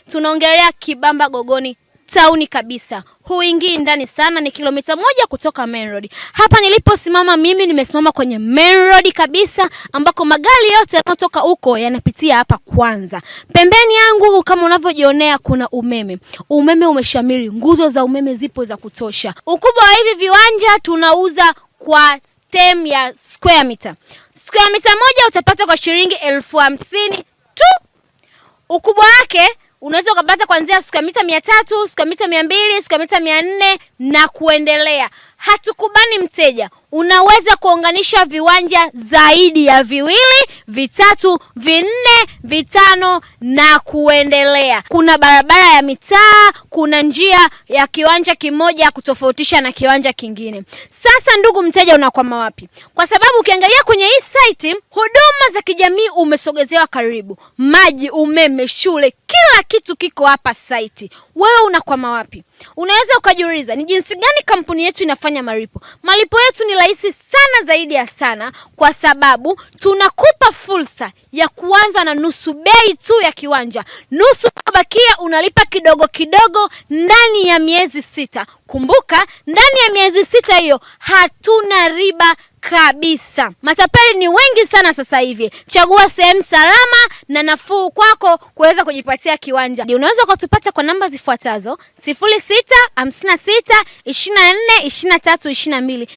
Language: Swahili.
tunaongelea Kibamba Gogoni tauni kabisa. Huingii ndani sana, ni kilomita 1 kutoka main road. Hapa niliposimama mimi nimesimama kwenye main road kabisa, ambako magari yote yanayotoka huko yanapitia hapa kwanza. Pembeni yangu kama unavyojionea kuna umeme. Umeme umeshamiri, nguzo za umeme zipo za kutosha. Ukubwa wa hivi viwanja tunauza kwa stem ya square meter. Square meter moja utapata kwa shilingi 50,000 tu. Ukubwa wake unaweza ukapata kuanzia square meter 300, square meter 200, square meter 400 na kuendelea. Hatukubani mteja. Unaweza kuunganisha viwanja zaidi ya 2, 3, 4, 5 na kuendelea. Kuna barabara ya mitaa, kuna njia ya kiwanja kimoja kutofautisha na kiwanja kingine. Sasa ndugu mteja, unakwama wapi? Kwa sababu ukiangalia kwenye hii site, huduma za kijamii umesogezewa karibu. Maji, umeme, shule, kila kitu kiko hapa site. Wewe unakwama wapi? Unaweza ukajiuliza ni jinsi gani kampuni yetu inafanya malipo. Malipo yetu ni rahisi sana, zaidi ya sana, kwa sababu tunakupa fursa ya kuanza na nusu bei tu ya kiwanja. Nusu bakia unalipa kidogo kidogo ndani ya miezi 6. Kumbuka, ndani ya miezi 6 hiyo hatuna riba kabisa. Matapeli ni wengi sana sasa hivi. Chagua sehemu salama na nafuu kwako kuweza kujipatia kiwanja. Unaweza kutupata kwa namba zifuatazo: 0656 24 23 22.